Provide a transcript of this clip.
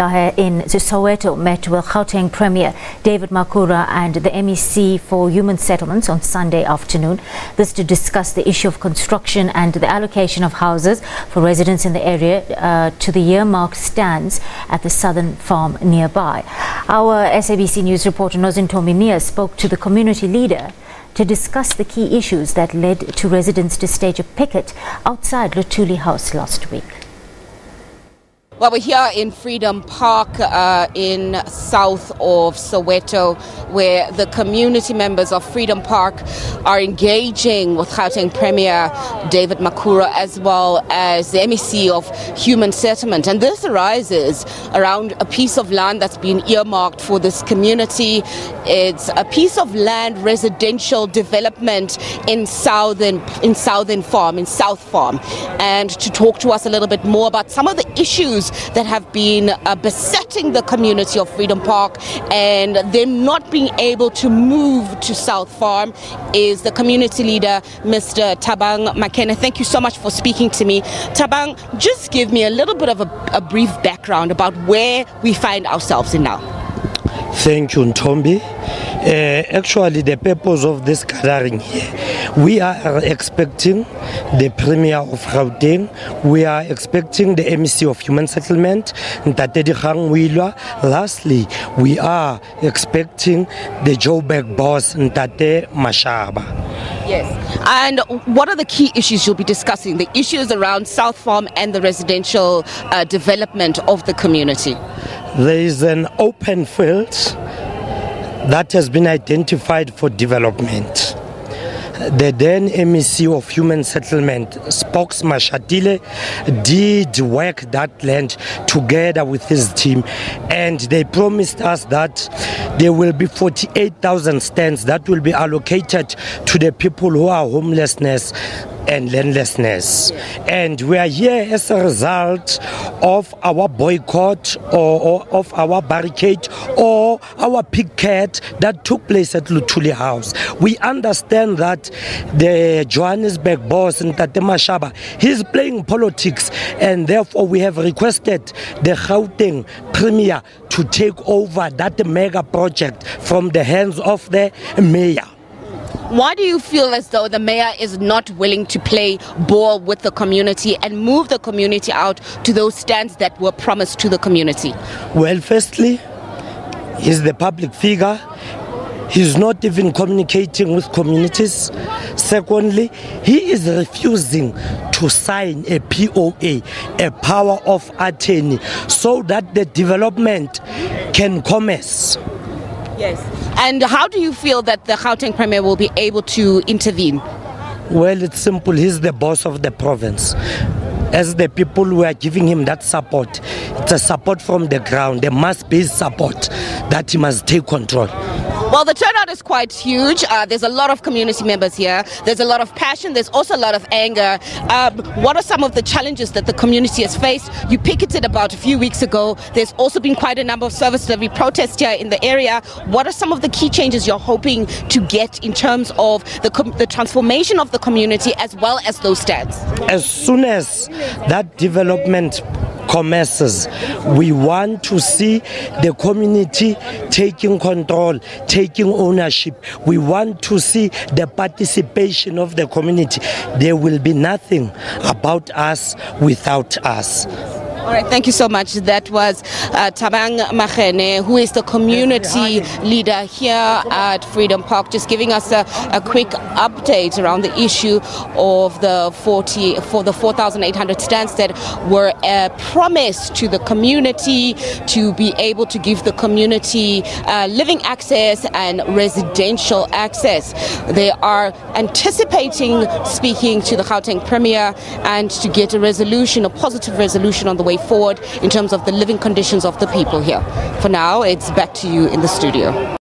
Lehae in Soweto met with Gauteng Premier David Makhura and the MEC for Human Settlements on Sunday afternoon. This to discuss the issue of construction and the allocation of houses for residents in the area to the earmarked stands at the southern farm nearby. Our SABC News reporter Nozintombi Miya spoke to the community leader to discuss the key issues that led to residents to stage a picket outside Luthuli house last week. Well, we're here in Freedom Park in south of Soweto, where the community members of Freedom Park are engaging with Gauteng Premier David Makhura as well as the MEC of Human Settlement. And this arises around a piece of land that's been earmarked for this community. It's a piece of land residential development in South Farm. And to talk to us a little bit more about some of the issues that have been besetting the community of Freedom Park and them not being able to move to South Farm is the community leader, Mr. Thabang Makhura. Thank you so much for speaking to me. Thabang, just give me a little bit of a brief background about where we find ourselves in now. Thank you, Ntombi. Actually, the purpose of this gathering here, we are expecting the Premier of Gauteng, we are expecting the MEC of Human Settlement, Ntate Dikgang Wilwa. Lastly, we are expecting the Joburg boss, Ntate Mashaba. Yes. And what are the key issues you'll be discussing? The issues around South Farm and the residential development of the community. There is an open field that has been identified for development. The then MEC of Human Settlement, spokesman Shatile, did work that land together with his team, and they promised us that there will be 48,000 stands that will be allocated to the people who are homelessness and landlessness. And we are here as a result of our boycott or of our barricade or our picket that took place at Luthuli house. We understand that the Johannesburg boss, Ntate Mashaba, he's playing politics, and therefore we have requested the Gauteng Premier to take over that mega project from the hands of the mayor. Why do you feel as though the mayor is not willing to play ball with the community and move the community out to those stands that were promised to the community? Well, firstly, he's the public figure. He's not even communicating with communities. Secondly, he is refusing to sign a POA, a power of attorney, so that the development can commence. Yes. And how do you feel that the Gauteng Premier will be able to intervene? Well, it's simple. He's the boss of the province. As the people who are giving him that support, it's a support from the ground. There must be support that he must take control. Well, the turnout is quite huge. There's a lot of community members here. There's a lot of passion. There's also a lot of anger. What are some of the challenges that the community has faced? You picketed about a few weeks ago. There's also been quite a number of service delivery protests here in the area. What are some of the key changes you're hoping to get in terms of the transformation of the community as well as those stands? As soon as that development commences, we want to see the community taking control, taking ownership. We want to see the participation of the community. There will be nothing about us without us. All right, thank you so much. That was Thabang Makhura, who is the community leader here at Freedom Park, just giving us a quick update around the issue of the 4,800 stands that were promised to the community to be able to give the community living access and residential access. They are anticipating speaking to the Gauteng Premier and to get a resolution, a positive resolution on the way forward in terms of the living conditions of the people here. For now, it's back to you in the studio.